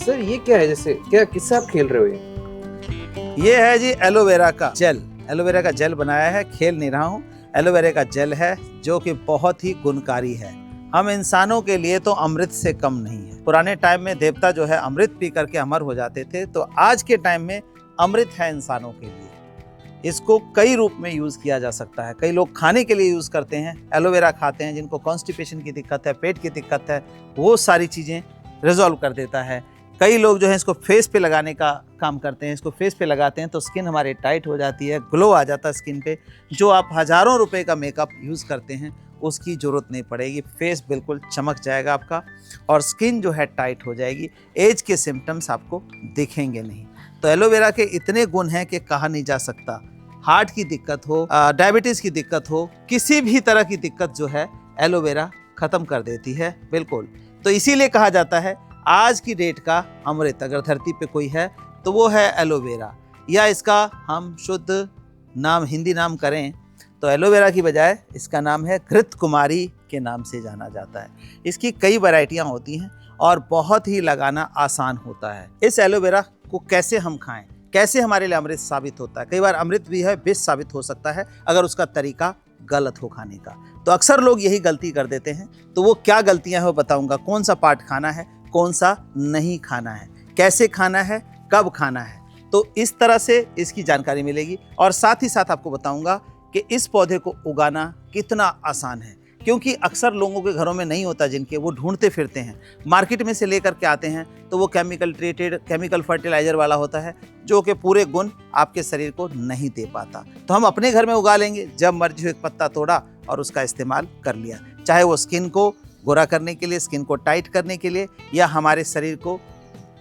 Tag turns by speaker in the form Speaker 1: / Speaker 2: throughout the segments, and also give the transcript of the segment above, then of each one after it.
Speaker 1: Sir ये क्या है, जैसे क्या किससे आप खेल रहे हो
Speaker 2: ये है जी एलोवेरा का जेल। एलोवेरा का जेल बनाया है, खेल नहीं रहा हूँ। एलोवेरा का जेल है जो कि बहुत ही गुणकारी है। हम इंसानों के लिए तो अमृत से कम नहीं है। पुराने टाइम में देवता जो है अमृत पी करके अमर हो जाते थे, तो आज के टाइम में अमृत है इंसानों के लिए। इसको कई रूप में यूज किया जा सकता है। कई लोग खाने के लिए यूज करते हैं, एलोवेरा खाते हैं। जिनको कॉन्स्टिपेशन की दिक्कत है, पेट की दिक्कत है, वो सारी चीजें रिजॉल्व कर देता है। कई लोग जो है इसको फेस पे लगाने का काम करते हैं। इसको फेस पे लगाते हैं तो स्किन हमारे टाइट हो जाती है, ग्लो आ जाता है स्किन पे। जो आप हजारों रुपए का मेकअप यूज करते हैं उसकी जरूरत नहीं पड़ेगी। फेस बिल्कुल चमक जाएगा आपका और स्किन जो है टाइट हो जाएगी। एज के सिम्टम्स आपको दिखेंगे नहीं। तो एलोवेरा के इतने गुण हैं कि कहा नहीं जा सकता। हार्ट की दिक्कत हो, डायबिटीज की दिक्कत हो, किसी भी तरह की दिक्कत जो है एलोवेरा खत्म कर देती है बिल्कुल। तो इसीलिए कहा जाता है आज की डेट का अमृत अगर धरती पे कोई है तो वो है एलोवेरा। या इसका हम शुद्ध नाम, हिंदी नाम करें तो एलोवेरा की बजाय इसका नाम है घृत कुमारी के नाम से जाना जाता है। इसकी कई वैरायटियां होती हैं और बहुत ही लगाना आसान होता है। इस एलोवेरा को कैसे हम खाएं, कैसे हमारे लिए अमृत साबित होता है। कई बार अमृत भी है, विष साबित हो सकता है अगर उसका तरीका गलत हो खाने का। तो अक्सर लोग यही गलती कर देते हैं। तो वो क्या गलतियां हैं वो बताऊंगा। कौन सा पार्ट खाना है, कौन सा नहीं खाना है, कैसे खाना है, कब खाना है, तो इस तरह से इसकी जानकारी मिलेगी। और साथ ही साथ आपको बताऊंगा कि इस पौधे को उगाना कितना आसान है, क्योंकि अक्सर लोगों के घरों में नहीं होता, जिनके वो ढूंढते फिरते हैं। मार्केट में से लेकर के आते हैं तो वो केमिकल ट्रीटेड, केमिकल फर्टिलाइजर वाला होता है जो कि पूरे गुण आपके शरीर को नहीं दे पाता। तो हम अपने घर में उगा लेंगे, जब मर्जी हो एक पत्ता तोड़ा और उसका इस्तेमाल कर लिया। चाहे वो स्किन को गोरा करने के लिए, स्किन को टाइट करने के लिए, या हमारे शरीर को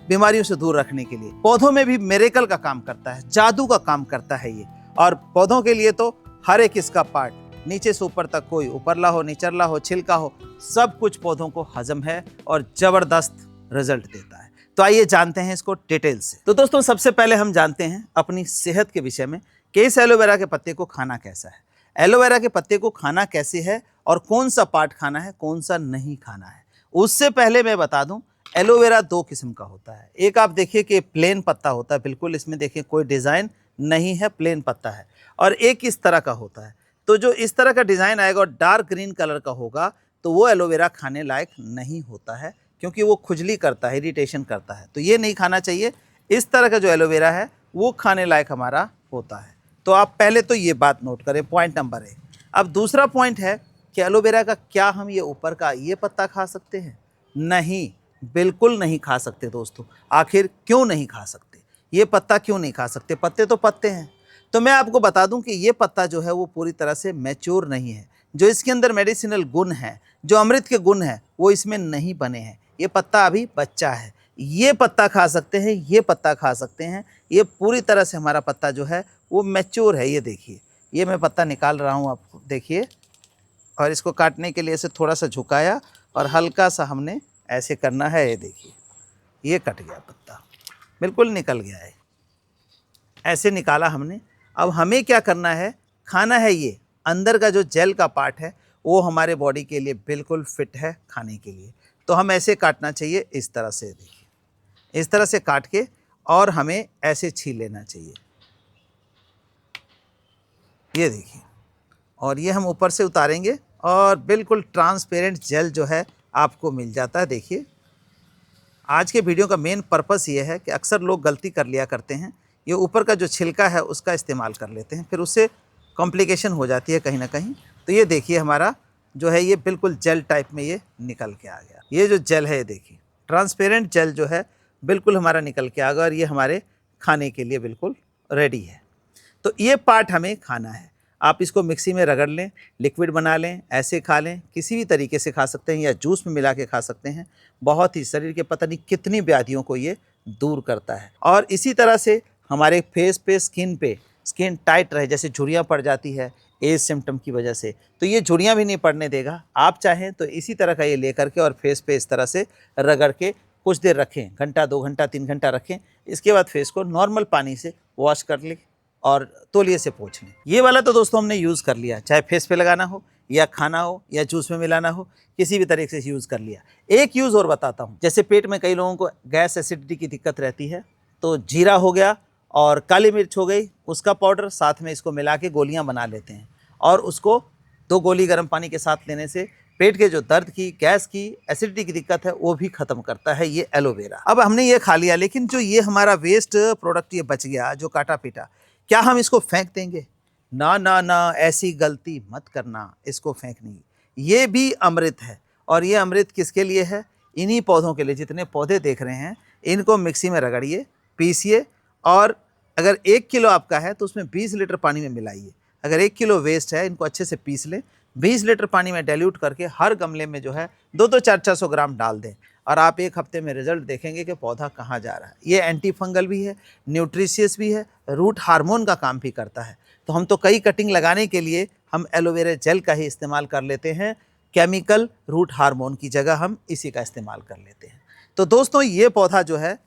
Speaker 2: बीमारियों से दूर रखने के लिए। पौधों में भी मिरेकल का काम करता है, जादू का काम करता है ये। और पौधों के लिए तो हर एक इसका पार्ट, नीचे से ऊपर तक, कोई ऊपरला हो, निचरला हो, छिलका हो, सब कुछ पौधों को हजम है और जबरदस्त रिजल्ट देता है। तो आइए जानते हैं इसको डिटेल से। तो दोस्तों सबसे पहले हम जानते हैं अपनी सेहत के विषय में कि इस एलोवेरा के पत्ते को खाना कैसा है। एलोवेरा के पत्ते को खाना कैसे है और कौन सा पार्ट खाना है, कौन सा नहीं खाना है। उससे पहले मैं बता दूं, एलोवेरा दो किस्म का होता है। एक आप देखिए कि प्लेन पत्ता होता है, बिल्कुल इसमें देखिए कोई डिज़ाइन नहीं है, प्लेन पत्ता है। और एक इस तरह का होता है। तो जो इस तरह का डिज़ाइन आएगा और डार्क ग्रीन कलर का होगा तो वो एलोवेरा खाने लायक नहीं होता है, क्योंकि वो खुजली करता है, इरिटेशन करता है। तो ये नहीं खाना चाहिए। इस तरह का जो एलोवेरा है वो खाने लायक हमारा होता है। तो आप पहले तो ये बात नोट करें, पॉइंट नंबर 1। अब दूसरा पॉइंट है कि एलोवेरा का क्या हम ये ऊपर का ये पत्ता खा सकते हैं? नहीं, बिल्कुल नहीं खा सकते दोस्तों। आखिर क्यों नहीं खा सकते? ये पत्ता क्यों नहीं खा सकते? पत्ते तो पत्ते हैं। तो मैं आपको बता दूं कि ये पत्ता जो है वो पूरी तरह से मैच्योर नहीं है। जो इसके अंदर मेडिसिनल गुण है, जो अमृत के गुण है, वो इसमें नहीं बने हैं। ये पत्ता अभी बच्चा है। ये पत्ता खा सकते हैं, ये पत्ता खा सकते हैं। ये पूरी तरह से हमारा पत्ता जो है वो मैच्योर है। ये देखिए, ये मैं पत्ता निकाल रहा हूँ, आपको देखिए। और इसको काटने के लिए इसे थोड़ा सा झुकाया और हल्का सा हमने ऐसे करना है। ये देखिए, ये कट गया पत्ता, बिल्कुल निकल गया है। ऐसे निकाला हमने। अब हमें क्या करना है, खाना है ये। अंदर का जो जेल का पार्ट है वो हमारे बॉडी के लिए बिल्कुल फिट है खाने के लिए। तो हम ऐसे काटना चाहिए, इस तरह से देखिए, इस तरह से काट के और हमें ऐसे छील लेना चाहिए। ये देखिए, और ये हम ऊपर से उतारेंगे और बिल्कुल ट्रांसपेरेंट जेल जो है आपको मिल जाता है। देखिए, आज के वीडियो का मेन पर्पस ये है कि अक्सर लोग गलती कर लिया करते हैं, ये ऊपर का जो छिलका है उसका इस्तेमाल कर लेते हैं, फिर उससे कॉम्प्लिकेशन हो जाती है कहीं ना कहीं। तो ये देखिए, हमारा जो है ये बिल्कुल जेल टाइप में ये निकल के आ गया। ये जो जेल है, ये देखिए, ट्रांसपेरेंट जेल जो है बिल्कुल हमारा निकल के आ गया और ये हमारे खाने के लिए बिल्कुल रेडी है। तो ये पार्ट हमें खाना है। आप इसको मिक्सी में रगड़ लें, लिक्विड बना लें, ऐसे खा लें, किसी भी तरीके से खा सकते हैं, या जूस में मिला के खा सकते हैं। बहुत ही शरीर के पता नहीं कितनी व्याधियों को ये दूर करता है। और इसी तरह से हमारे फेस पे, स्किन पे, स्किन टाइट रहे, जैसे झुर्रियाँ पड़ जाती है एज सिम्टम की वजह से, तो ये झुर्रियाँ भी नहीं पड़ने देगा। आप चाहें तो इसी तरह का ये लेकर के और फेस पे इस तरह से रगड़ के कुछ देर रखें, घंटा, 2 घंटा, 3 घंटा रखें। इसके बाद फेस को नॉर्मल पानी से वॉश कर लें और तौलिए से पोंछ लें। ये वाला तो दोस्तों हमने यूज़ कर लिया, चाहे फेस पे लगाना हो या खाना हो या जूस में मिलाना हो, किसी भी तरीके से यूज़ कर लिया। एक यूज़ और बताता हूँ, जैसे पेट में कई लोगों को गैस एसिडिटी की दिक्कत रहती है, तो जीरा हो गया और काली मिर्च हो गई, उसका पाउडर साथ में इसको मिला के गोलियाँ बना लेते हैं और उसको 2 गोली गर्म पानी के साथ लेने से पेट के जो दर्द की, गैस की, एसिडिटी की दिक्कत है वो भी खत्म करता है ये एलोवेरा। अब हमने ये खा लिया, लेकिन जो ये हमारा वेस्ट प्रोडक्ट ये बच गया, जो काटा पीटा, क्या हम इसको फेंक देंगे? ना ना ना, ऐसी गलती मत करना, इसको फेंक नहीं। ये भी अमृत है और ये अमृत किसके लिए है? इन्हीं पौधों के लिए। जितने पौधे देख रहे हैं इनको मिक्सी में रगड़िए, पीसिए और अगर 1 किलो आपका है तो उसमें 20 लीटर पानी में मिलाइए। अगर 1 किलो वेस्ट है, इनको अच्छे से पीस लें, 20 लीटर पानी में डाइल्यूट करके हर गमले में जो है 2-2, 400 ग्राम डाल दें और आप 1 हफ्ते में रिजल्ट देखेंगे कि पौधा कहाँ जा रहा है। ये एंटी फंगल भी है, न्यूट्रिशियस भी है, रूट हार्मोन का काम भी करता है। तो हम तो कई कटिंग लगाने के लिए हम एलोवेरा जेल का ही इस्तेमाल कर लेते हैं, केमिकल रूट हार्मोन की जगह हम इसी का इस्तेमाल कर लेते हैं। तो दोस्तों, ये पौधा जो है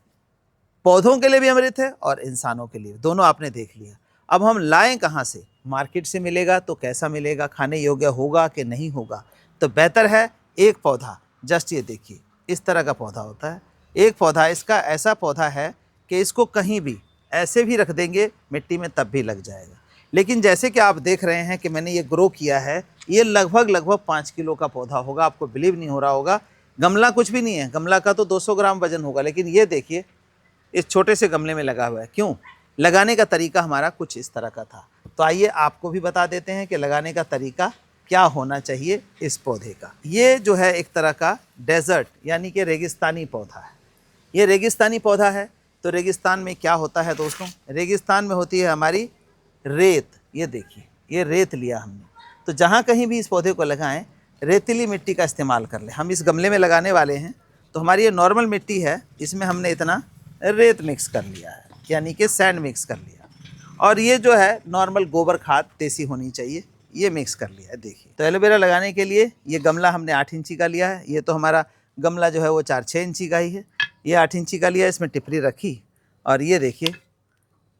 Speaker 2: पौधों के लिए भी अमृत है और इंसानों के लिए, दोनों आपने देख लिया। अब हम लाएं कहाँ से? मार्केट से मिलेगा तो कैसा मिलेगा, खाने योग्य होगा कि नहीं होगा? तो बेहतर है एक पौधा, जस्ट ये देखिए इस तरह का पौधा होता है। एक पौधा इसका ऐसा पौधा है कि इसको कहीं भी ऐसे भी रख देंगे मिट्टी में तब भी लग जाएगा। लेकिन जैसे कि आप देख रहे हैं कि मैंने ये ग्रो किया है, ये लगभग 5 किलो का पौधा होगा। आपको बिलीव नहीं हो रहा होगा, गमला कुछ भी नहीं है, गमला का तो 200 ग्राम वजन होगा, लेकिन ये देखिए इस छोटे से गमले में लगा हुआ है। क्यों? लगाने का तरीका हमारा कुछ इस तरह का था। तो आइए आपको भी बता देते हैं कि लगाने का तरीका क्या होना चाहिए इस पौधे का। ये जो है एक तरह का डेजर्ट यानी कि रेगिस्तानी पौधा है। ये रेगिस्तानी पौधा है। तो रेगिस्तान में क्या होता है दोस्तों? रेगिस्तान में होती है हमारी रेत। ये देखिए, ये रेत लिया हमने। तो जहाँ कहीं भी इस पौधे को लगाएं, रेतीली मिट्टी का इस्तेमाल कर लें। हम इस गमले में लगाने वाले हैं तो हमारी ये नॉर्मल मिट्टी है, इसमें हमने इतना रेत मिक्स कर लिया है, यानी कि सैंड मिक्स कर लिया। और ये जो है नॉर्मल गोबर खाद देसी होनी चाहिए, ये मिक्स कर लिया है। देखिए, तो एलोवेरा लगाने के लिए ये गमला हमने 8 इंची का लिया है। ये तो हमारा गमला जो है वो 4-6 इंची का ही है। ये 8 इंची का लिया, इसमें टिपरी रखी और ये देखिए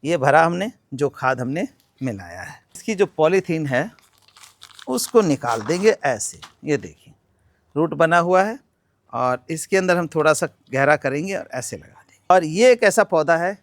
Speaker 2: ये भरा हमने, जो खाद हमने मिलाया है। इसकी जो पॉलीथीन है उसको निकाल देंगे ऐसे। ये देखिए रूट बना हुआ है और इसके अंदर हम थोड़ा सा गहरा करेंगे और ऐसे लगा देंगे। और ये एक ऐसा पौधा है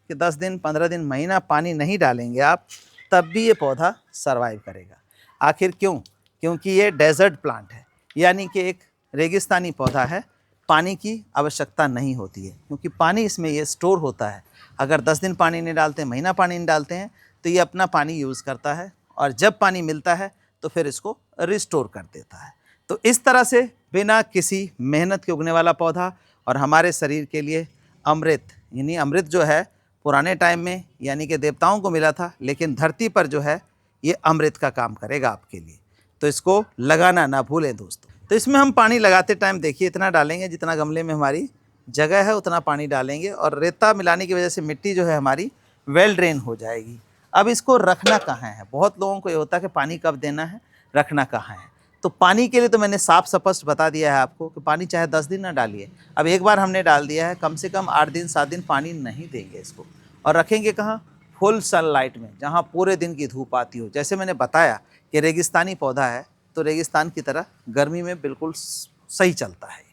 Speaker 2: कि 10 दिन, 15 दिन, महीना पानी नहीं डालेंगे आप, तब भी ये पौधा सरवाइव करेगा। आखिर क्यों? क्योंकि ये डेजर्ट प्लांट है, यानी कि एक रेगिस्तानी पौधा है। पानी की आवश्यकता नहीं होती है क्योंकि पानी इसमें ये स्टोर होता है। अगर 10 दिन पानी नहीं डालते, महीना पानी नहीं डालते हैं तो ये अपना पानी यूज़ करता है और जब पानी मिलता है तो फिर इसको रिस्टोर कर देता है। तो इस तरह से बिना किसी मेहनत के उगने वाला पौधा और हमारे शरीर के लिए अमृत, यानी अमृत जो है पुराने टाइम में यानी कि देवताओं को मिला था, लेकिन धरती पर जो है ये अमृत का काम करेगा आपके लिए। तो इसको लगाना ना भूलें दोस्तों। तो इसमें हम पानी लगाते टाइम देखिए इतना डालेंगे जितना गमले में हमारी जगह है उतना पानी डालेंगे और रेता मिलाने की वजह से मिट्टी जो है हमारी वेल ड्रेन हो जाएगी। अब इसको रखना कहाँ है? बहुत लोगों को ये होता है कि पानी कब देना है, रखना कहाँ है। तो पानी के लिए तो मैंने साफ स्पष्ट बता दिया है आपको कि पानी चाहे 10 दिन ना डालिए। अब एक बार हमने डाल दिया है, कम से कम 8 दिन 7 दिन पानी नहीं देंगे इसको। और रखेंगे कहाँ? फुल सनलाइट में, जहाँ पूरे दिन की धूप आती हो। जैसे मैंने बताया कि रेगिस्तानी पौधा है तो रेगिस्तान की तरह गर्मी में बिल्कुल सही चलता है।